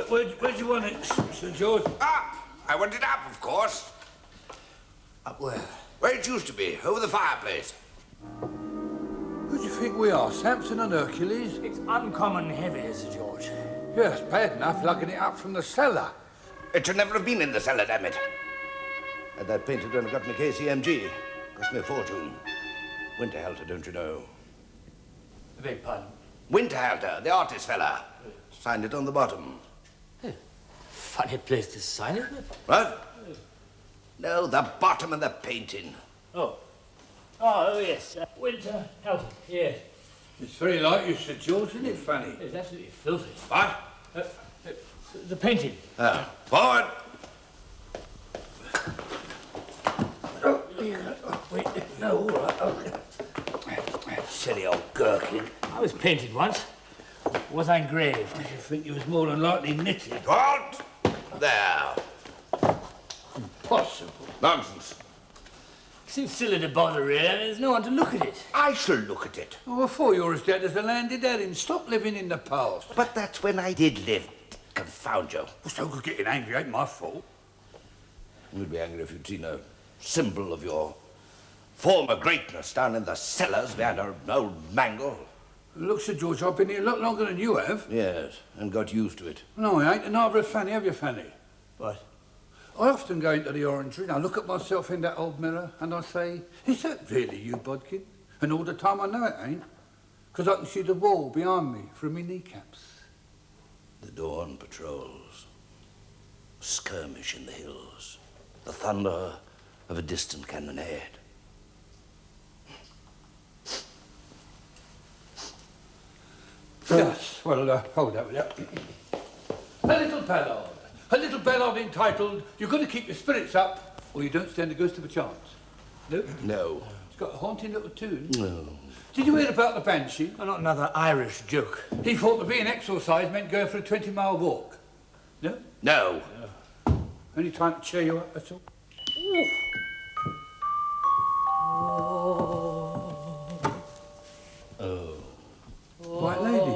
Where do you want it, Sir George? Ah, I want it up, of course. Up where? Where it used to be, over the fireplace. Who do you think we are, Samson and Hercules? It's uncommon heavy, Sir George. Yes, bad enough lugging it up from the cellar. It should never have been in the cellar, damn it. Had that painted when I got my KCMG. Cost me a fortune. Winterhalter, don't you know? I beg pardon? Winterhalter, the artist fella. Signed it on the bottom. Funny place to sign it, isn't it? What? No, the bottom of the painting. Oh. Oh, yes. Winter Helper, yes. It's very like you, Sir George, isn't it funny? It's absolutely filthy. What? The painting. Forward. Wait, no, all right, okay. Silly old gherkin. I was painted once. Was I engraved? I think it was more than likely knitted. Halt! There. Impossible. Nonsense. Seems silly to bother, really. I mean, there's no one to look at it. I shall look at it. Oh, before you're as dead as a landed herring. Stop living in the past. But that's when I did live. Confound you. So good getting angry ain't my fault. You'd be angry if you'd seen a symbol of your former greatness down in the cellars behind an old mangle. Look, Sir George, I've been here a lot longer than you have. Yes, and got used to it. No, I ain't. And neither have Fanny, have you, Fanny? What? I often go into the orangery and I look at myself in that old mirror and I say, is that really you, Bodkin? And all the time I know it ain't, because I can see the wall behind me from my kneecaps. The dawn patrols, skirmish in the hills, the thunder of a distant cannonade. Yes, well, hold that with you. A little ballad entitled, You've got to keep your spirits up or you don't stand a ghost of a chance. No? No. It's got a haunting little tune. No. Did you hear about the Banshee? Oh, not another Irish joke. He thought that being exorcised meant going for a 20-mile walk. No? No. Only trying to cheer you up, that's all. Ooh. Oh. White lady.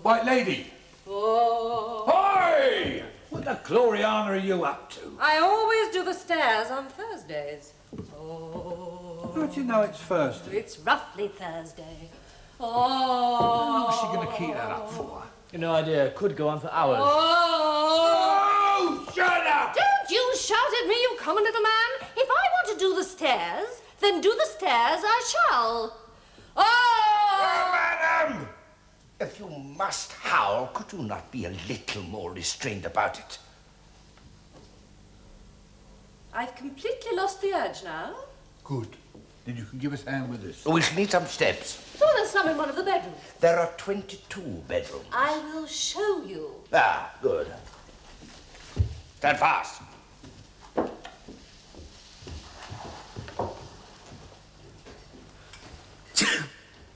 White lady. Hi! What the Gloriana are you up to? I always do the stairs on Thursdays. How do you know it's Thursday? It's roughly Thursday. How long is she going to keep that up for? You no idea. Could go on for hours. Oh, shut up! Don't you shout at me, you common little man. If I want to do the stairs, then do the stairs I shall. Madam! If you must howl, could you not be a little more restrained about it? I've completely lost the urge now. Good. Then you can give us a hand with this. We shall need some steps. So there's some in one of the bedrooms. There are 22 bedrooms. I will show you. Ah, good. Stand fast.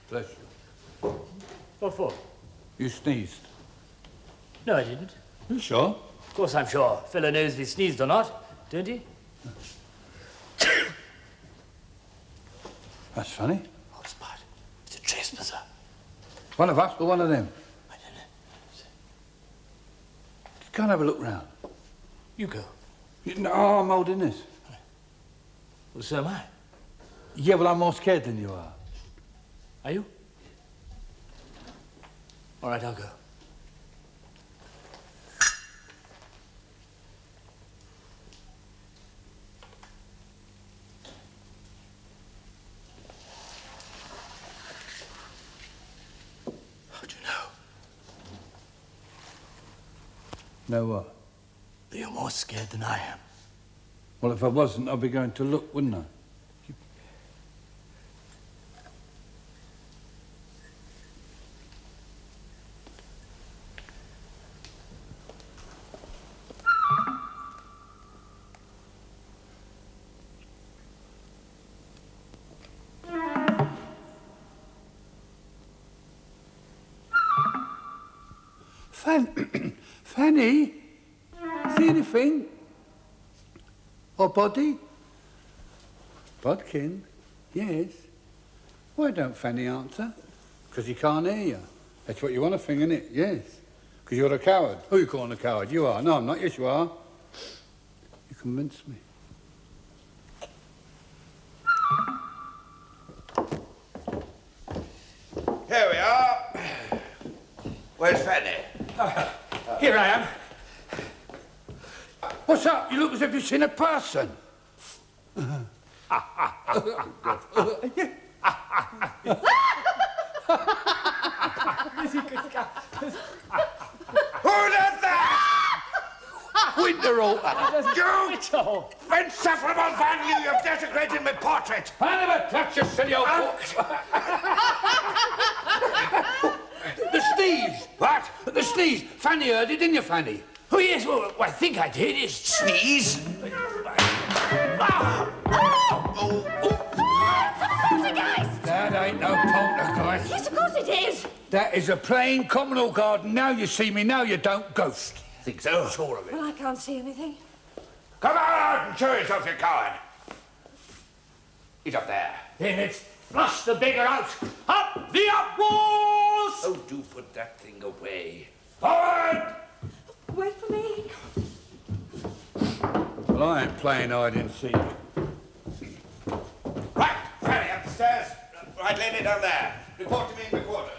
Bless you. What for? You sneezed. No, I didn't. You sure? Of course I'm sure. Fellow knows if he sneezed or not, don't he? That's funny. Oh, Spot. It's a trespasser. One of us or one of them? I don't know. Go and have a look round. You go. No, I'm holding this. Well, so am I. Yeah, well, I'm more scared than you are. Are you? All right, I'll go. How'd you know? Know what? But you're more scared than I am. Well, if I wasn't, I'd be going to look, wouldn't I? Fanny? See anything? Or Boddy? Bodkin? Yes. Why don't Fanny answer? Because he can't hear you. That's what you want to think, isn't it? Yes. Because you're a coward. Who are you calling a coward? You are. No, I'm not. Yes, you are. You convinced me. Here we are. Where's Fanny? Here I am. What's up? You look as if you've seen a person. Who does that? Winterhalter. You insufferable man, you have desecrated my portrait. I never touch you, silly old The sneeze. What? The sneeze. Fanny heard it, didn't you, Fanny? Oh, yes, well, I think I did. Is Sneeze? Poltergeist! That ain't no poltergeist. Yes, of course it is. That is a plain communal garden. Now you see me, now you don't, ghost. Think so? Sure of it. Well, I can't see anything. Come out and show yourself, you coward. He's up there. Then let's flush the beggar out. Up the up walls! Oh, do put that thing away. Forward! Wait for me. Well, I ain't playing hide and seek. Right, Fanny, up the stairs. Right, lady, down there. Report to me in the quarters.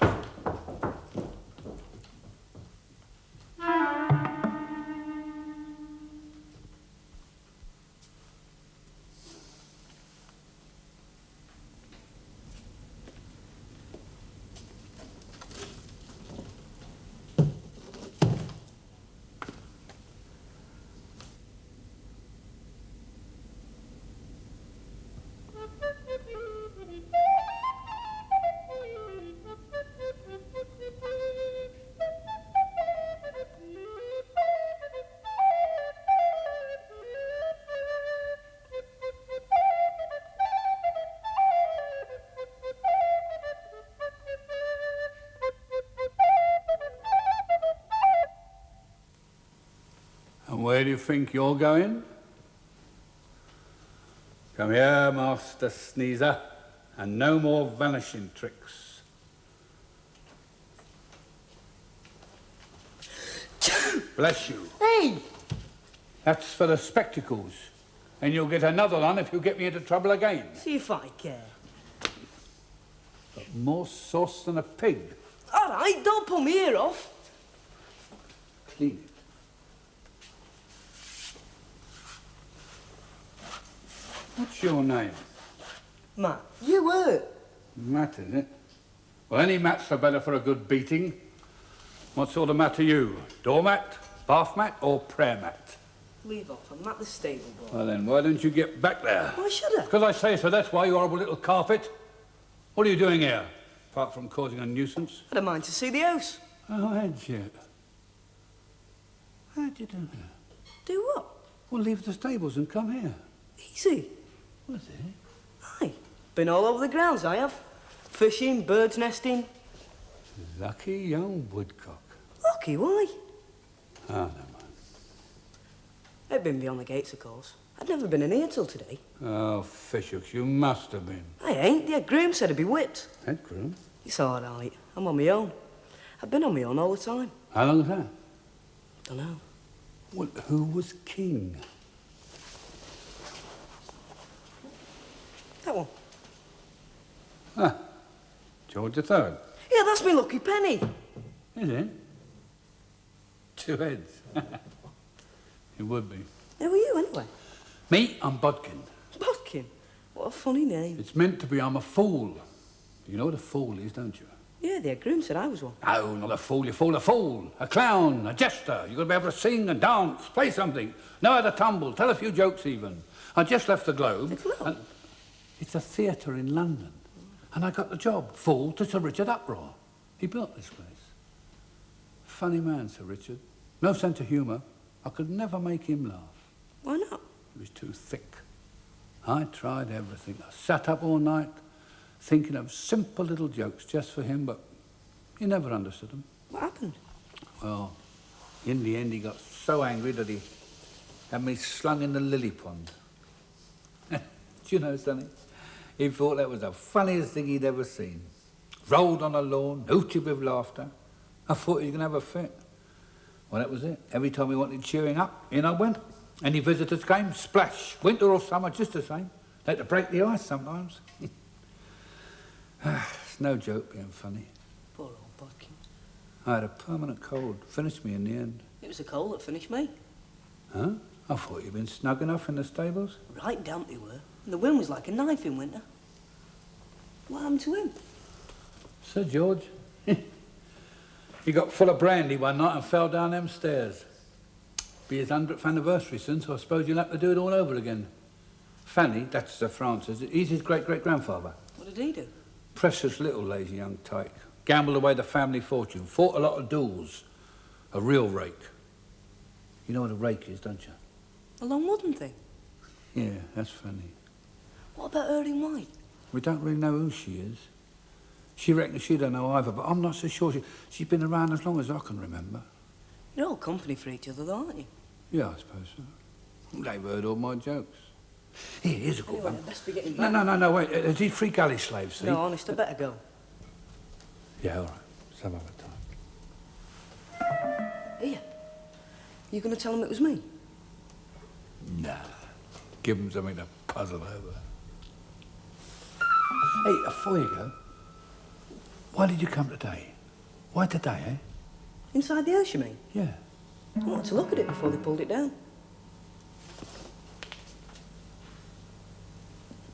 And where do you think you're going? Come here, Master Sneezer, and no more vanishing tricks. Bless you. Hey! That's for the spectacles. And you'll get another one if you get me into trouble again. See if I care. But more sauce than a pig. All right, don't pull my ear off. Clean it. What's your name? Matt, you hurt. Matt, is it? Well, any mat's the better for a good beating. What sort of mat are you? Doormat, bath mat, or prayer mat? Leave off, I'm not the stable boy. Well then, why don't you get back there? Why should I? Because I say so, that's why, you horrible little carpet. What are you doing here? Apart from causing a nuisance? I don't mind to see the house. Oh, had you? How'd you do that? Do what? Well, leave the stables and come here. Easy. Was it? Aye. Been all over the grounds, I have. Fishing, birds nesting. Lucky young woodcock. Lucky, why? Ah, no, man. I've been beyond the gates, of course. I'd never been in here till today. Oh, fishhooks, you must have been. I ain't. The head groom said I'd be whipped. Head groom? It's all right. I'm on my own. I've been on my own all the time. How long is that? Dunno. Well, who was king? That one. Ah, George III. Yeah, that's me lucky penny. Is it? 2 heads. It would be. Who are you, anyway? Me, I'm Bodkin. Bodkin. What a funny name. It's meant to be I'm a fool. You know what a fool is, don't you? Yeah, the head groom said I was one. No, not a fool, you fool, a fool. A clown, a jester. You've got to be able to sing and dance, play something, know how to tumble, tell a few jokes even. I just left the Globe. The Globe? And it's a theatre in London. And I got the job, fool to Sir Richard Uproar. He built this place. Funny man, Sir Richard. No sense of humour. I could never make him laugh. Why not? He was too thick. I tried everything. I sat up all night thinking of simple little jokes just for him, but he never understood them. What happened? Well, In the end, he got so angry that he had me slung in the lily pond. Do you know, Sonny? He thought that was the funniest thing he'd ever seen. Rolled on the lawn, hooted with laughter. I thought he was going to have a fit. Well, that was it. Every time he wanted cheering up, in I went. Any visitors came, splash. Winter or summer, just the same. They had to break the ice sometimes. It's no joke being funny. Poor old Bodkin. I had a permanent cold. Finished me in the end. It was the cold that finished me. Huh? I thought you'd been snug enough in the stables. Right damp they were. And the wind was like a knife in winter. What happened to him? Sir George. He got full of brandy one night and fell down them stairs. Be his 100th anniversary soon, so I suppose you'll have to do it all over again. Fanny, that's Sir Francis, he's his great-great-grandfather. What did he do? Precious little lazy young tyke. Gambled away the family fortune, fought a lot of duels. A real rake. You know what a rake is, don't you? A long wooden thing. Yeah, that's funny. What about her in white? We don't really know who she is. She reckons she don't know either, but I'm not so sure. She's been around as long as I can remember. You're all company for each other, though, aren't you? Yeah, I suppose so. They've heard all my jokes. Here's a good Anyway, one. I'd best be getting back. No, wait. Is he free galley slaves, see? No, honest, I better go. Yeah, all right. Some other time. Here. You going to tell him it was me? Nah. Give him something to puzzle over. Hey, before you go, why did you come today? Why today, eh? Inside the house, you mean? Yeah. I wanted to look at it before they pulled it down.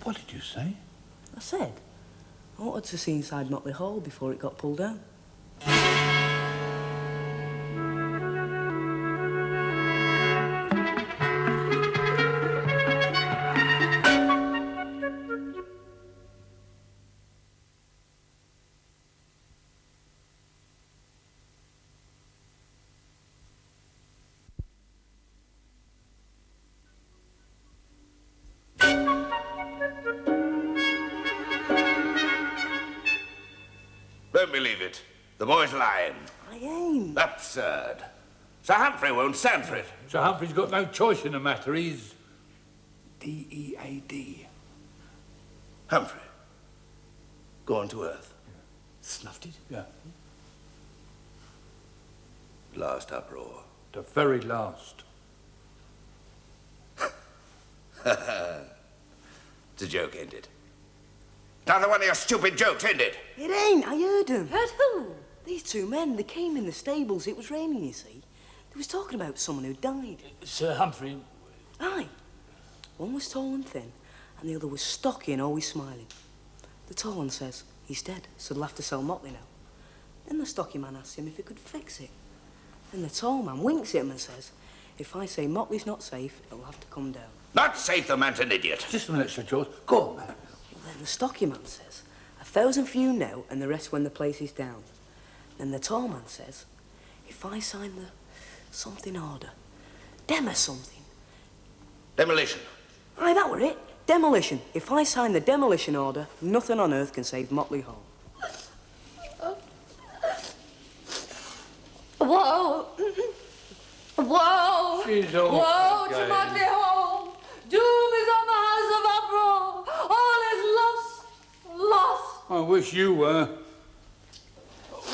What did you say? I said, I wanted to see inside Motley Hall before it got pulled down. Don't believe it. The boy's lying. I ain't. Absurd. Sir Humphrey won't stand for it. Sir Humphrey's got no choice in the matter. He's D-E-A-D. Humphrey, gone to Earth. Snuffed it? Yeah. Last uproar. The very last. It's a joke, ain't it? Another one of your stupid jokes, ain't it? It ain't. I heard them. Heard who? These two men, they came in the stables. It was raining, you see. They was talking about someone who died. Sir Humphrey. Aye. One was tall and thin, and the other was stocky and always smiling. The tall one says, he's dead, so they'll have to sell Motley now. Then the stocky man asks him if he could fix it. Then the tall man winks at him and says, if I say Motley's not safe, it'll have to come down. Not safe, the man's an idiot. Just a minute, Sir George. Go on, man. Well, then the stocky man says, 1,000 for you now, and the rest when the place is down. Then the tall man says, if I sign the something order, demo something. Demolition. Aye, that were it. Demolition. If I sign the demolition order, nothing on earth can save Motley Hall. Whoa! Whoa! She's all Whoa okay. to Motley Hall! Doom is on the house of uproar! All is lost! Lost! I wish you were.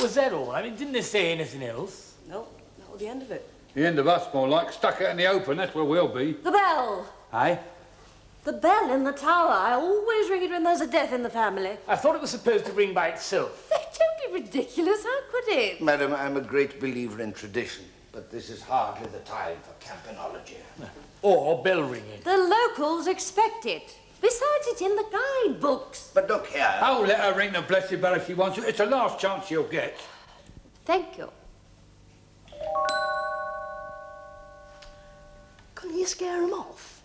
Was that all? I mean, didn't they say anything else? No, that was the end of it. The end of us, more like. Stuck out in the open, that's where we'll be. The bell! Aye? The bell in the tower. I always ring it when there's a death in the family. I thought it was supposed to ring by itself. Don't be ridiculous. How could it? Madam, I'm a great believer in tradition, but this is hardly the time for campanology. Or bell ringing. The locals expect it. Besides, it's in the guidebooks. But look here. Oh, let her ring the blessed bell if she wants to. It's the last chance she'll get. Thank you. Couldn't you scare him off?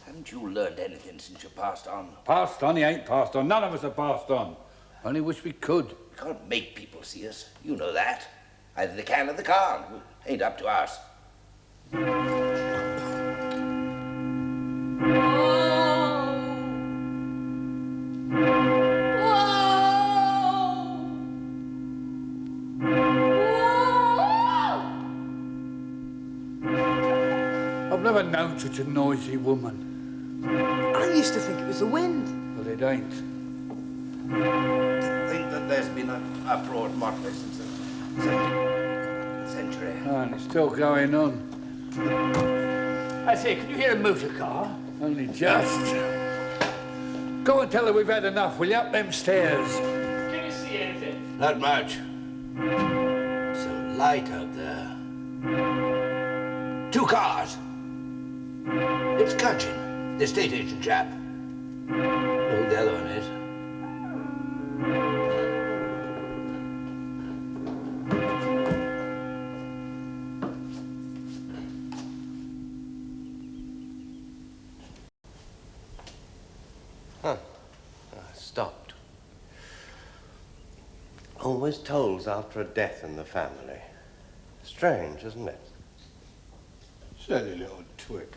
Haven't you learned anything since you passed on? Passed on, he ain't passed on. None of us have passed on. Only wish we could. We can't make people see us. You know that. Either they can or they can't. It ain't up to us. never known such a noisy woman. I used to think it was the wind. Well, it ain't. I think that there's been an uproar at Motley since the 17th century. And it's still going on. I say, can you hear a motor car? Only just. Go and tell her we've had enough, will you? Up them stairs. Can you see anything? Not much. Some light out there. 2 cars. It's Gudgeon, the estate agent chap. Who the other one is? Huh. Stopped. Always tolls after a death in the family. Strange, isn't it? Silly little twig.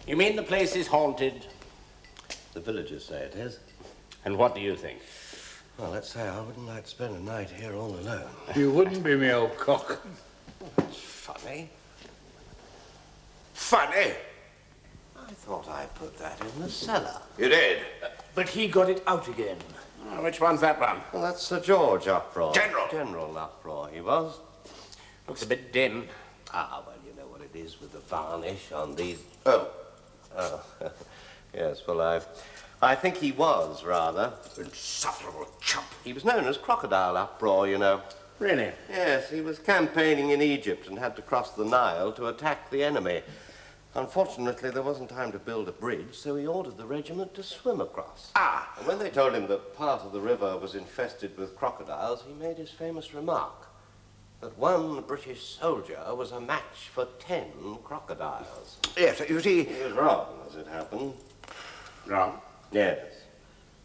You mean the place is haunted? The villagers say it is. And what do you think? Well, let's say I wouldn't like to spend a night here all alone. You wouldn't be me old cock. That's funny. Funny. I thought I put that in the cellar. You did? But he got it out again. Which one's that one? Well, that's Sir George Uproar. General. General Uproar, he was. Looks a bit dim. Ah, well, you know what it is with the varnish on these... Oh. Oh, yes, well, I think he was, rather. Insufferable chump. He was known as Crocodile Uproar, you know. Really? Yes, he was campaigning in Egypt and had to cross the Nile to attack the enemy. Unfortunately, there wasn't time to build a bridge, so he ordered the regiment to swim across. Ah. And when they told him that part of the river was infested with crocodiles, he made his famous remark that one British soldier was a match for 10 crocodiles. Yes, you see... He was wrong, as it happened. Wrong. Yes.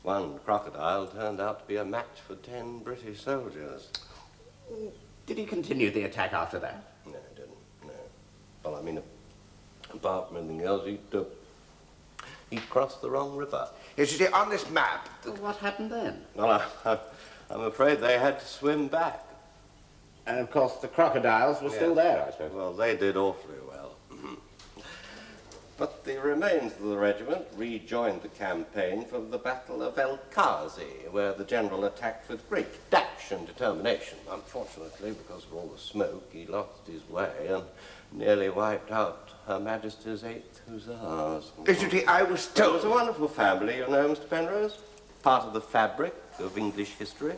One crocodile turned out to be a match for 10 British soldiers. Did he continue the attack after that? No, he didn't, no. Well, I mean, apart from anything else, he'd crossed the wrong river. Yes, you see, on this map... Well, what happened then? Well, I'm afraid they had to swim back. And of course the crocodiles were still there, I suppose. Well, they did awfully well. But the remains of the regiment rejoined the campaign for the Battle of El Qazi, where the general attacked with great dash and determination. Unfortunately, because of all the smoke, he lost his way and nearly wiped out Her Majesty's 8th Hussars. Yes, you see, I was It told... was a wonderful family, you know, Mr. Penrose. Part of the fabric of English history.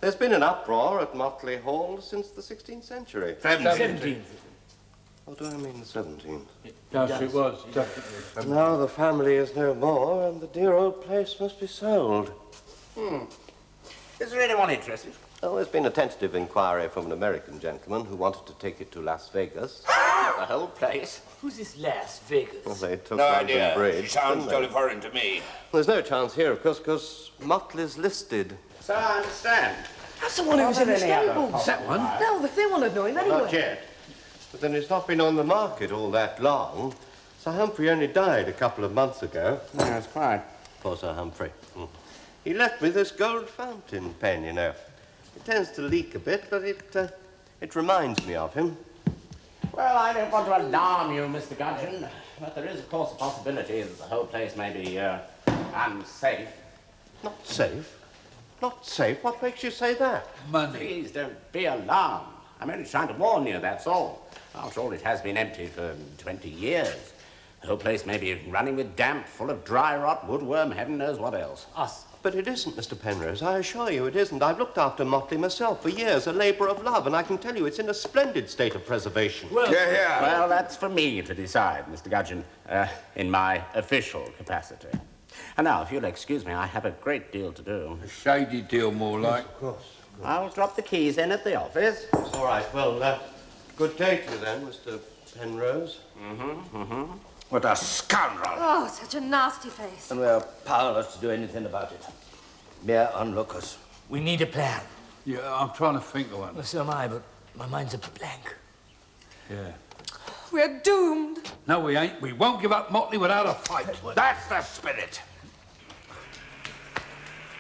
There's been an uproar at Motley Hall since the 16th century. 17th. Or do I mean the 17th? Yes, it was, definitely. Now the family is no more, and the dear old place must be sold. Is there anyone interested? Oh, there's been a tentative inquiry from an American gentleman who wanted to take it to Las Vegas. The whole place? Who's this Las Vegas? Well, they took No London idea. Bridge. She sounds didn't jolly they? foreign to me. There's no chance here, of course, because Motley's listed. So I understand. That's the one who was in the stables. That one? No, the thing will know him anyway. Not yet. But then it's not been on the market all that long. Sir Humphrey only died a couple of months ago. That's quite. Poor Sir Humphrey. He left me this gold fountain pen, you know. It tends to leak a bit, but it reminds me of him. Well, I don't want to alarm you, Mr. Gudgeon, but there is, of course, a possibility that the whole place may be unsafe. Not safe? Not safe? What makes you say that? Money. Please don't be alarmed. I'm only trying to warn you, that's all. After all, it has been empty for 20 years. The whole place may be running with damp, full of dry rot, woodworm, heaven knows what else. Us. But it isn't, Mr. Penrose. I assure you it isn't. I've looked after Motley myself for years, a labour of love, and I can tell you it's in a splendid state of preservation. Well, Yeah. Well, that's for me to decide, Mr. Gudgeon, in my official capacity. And now, if you'll excuse me, I have a great deal to do. A shady deal, more like. Of course. I'll drop the keys in at the office. All right, well, good day to you then, Mr. Penrose. What a scoundrel. Oh, such a nasty face. And we're powerless to do anything about it. Mere onlookers. we need a plan. Yeah, I'm trying to think of one. Well, so am I, but my mind's a blank. Yeah. We're doomed. No, we ain't. We won't give up Motley without a fight. That's the spirit.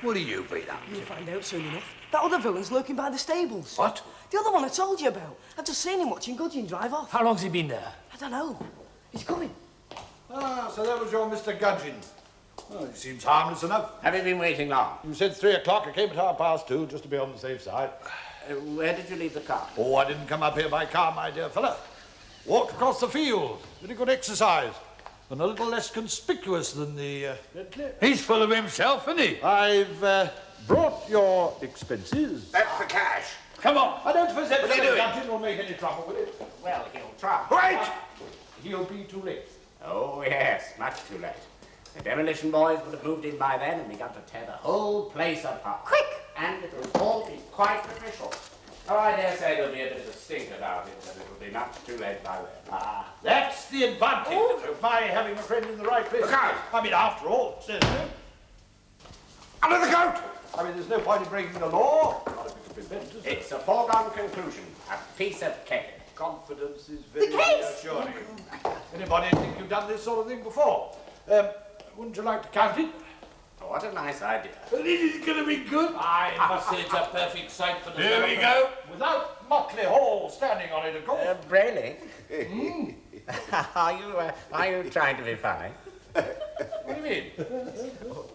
What have you been up You'll to? find out soon enough. That other villain's lurking by the stables. What? The other one I told you about. I've just seen him watching Gudgeon drive off. How long's he been there? I don't know. He's coming. Ah, so that was your Mr. Gudgeon. Well, he seems harmless enough. Have you been waiting long? You said 3 o'clock. I came at 2:30, just to be on the safe side. Where did you leave the car? Oh, I didn't come up here by car, my dear fellow. Walked across the field. Very good exercise. And a little less conspicuous than the... He's full of himself, isn't he? I've brought your expenses. That's the cash. Come on. I don't suppose that What are you doing? Gudgeon will make any trouble with it. Well, he'll try. Wait! He'll be too late. Oh, yes, much too late. The demolition boys would have moved in by then and begun to tear the whole place apart. Quick! And it will all be quite official. Oh, I dare say there'll be a bit of a stink about it, but it'll be much too late by then. Ah, that's the advantage of my having a friend in the right place. Look out! I mean, after all, says under the coat! I mean, there's no point in breaking the law. Not if it can be bent, is there? It's a foregone conclusion. A piece of cake. Confidence is very case! reassuring. Anybody think you've done this sort of thing before? Wouldn't you like to count it? Oh, what a nice idea. Well, this is going to be good. I must say it's a perfect sight for the Here we go. Without Motley Hall standing on it, of course. Brayley? Are you trying to be funny? What do you mean?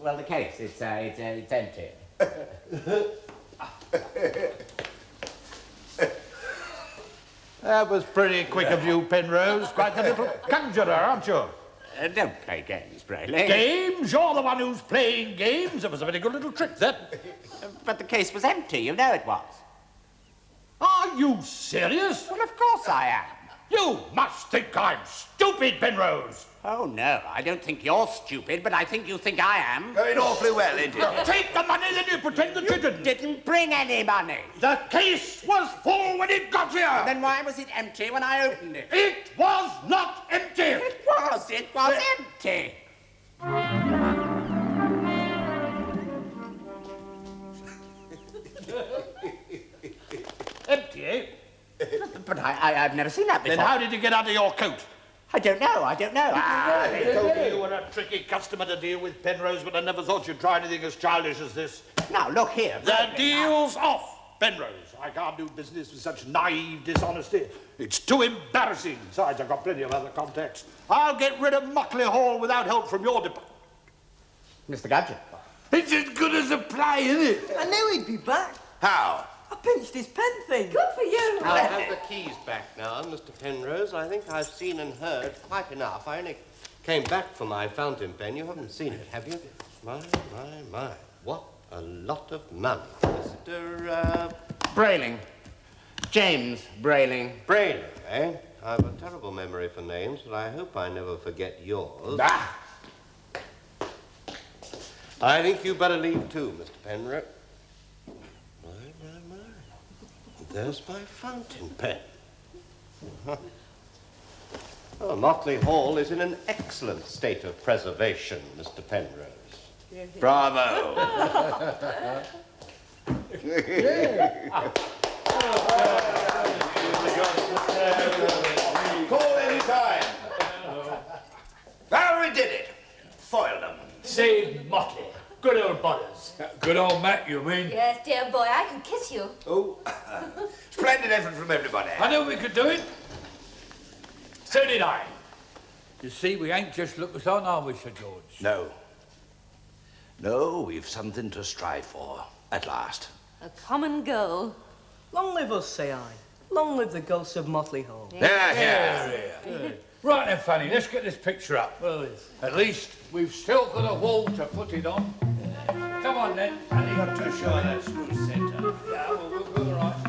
Well, the case, it's empty. That was pretty quick of you, Penrose. Quite the little conjurer, aren't you? Don't play games, Brayley. Games? You're the one who's playing games. It was a very good little trick, that. But the case was empty, you know it was. Are you serious? Well, of course I am. You must think I'm stupid, Penrose. Oh, no, I don't think you're stupid, but I think you think I am. Going awfully well, ain't it? Take the money, then you pretend that you didn't. Didn't bring any money. The case was full when it got here. Then why was it empty when I opened it? It was not empty. It was empty. Empty, eh? But I've never seen that before. Then how did it get under your coat? I don't know. They told me you were a tricky customer to deal with, Penrose, but I never thought you'd try anything as childish as this. Now, look here. The deal's off, Penrose. I can't do business with such naive dishonesty. It's too embarrassing. Besides, I've got plenty of other contacts. I'll get rid of Motley Hall without help from your department. Mr. Gudgeon. It's as good as a play, isn't it? I knew he'd be back. How? I pinched his pen thing. Good for you. I have the keys back now, Mr. Penrose. I think I've seen and heard quite enough. I only came back for my fountain pen. You haven't seen it, have you? My. What a lot of money. Mr. Brayling. James Brayling. Brayley, eh? I have a terrible memory for names, but I hope I never forget yours. Ah! I think you better leave too, Mr. Penrose. My. There's my fountain pen. Oh, Motley Hall is in an excellent state of preservation, Mr. Penrose. Bravo. Call any time. Well, we did it. Foiled them. Say, Motley. Good old butters. Good old Matt, you mean? Yes, dear boy, I could kiss you. Oh, splendid effort from everybody. I knew we could do it. So did I. You see, we ain't just lookers on, are we, Sir George? No. No, we've something to strive for, at last. A common goal. Long live us, say I. Long live the ghosts of Motley Hall. Yeah. Right then, Fanny, let's get this picture up. Well, At least we've still got a wall to put it on. Come on then, Fanny. Not too sure that's true, Centre. Yeah, well, we'll all right.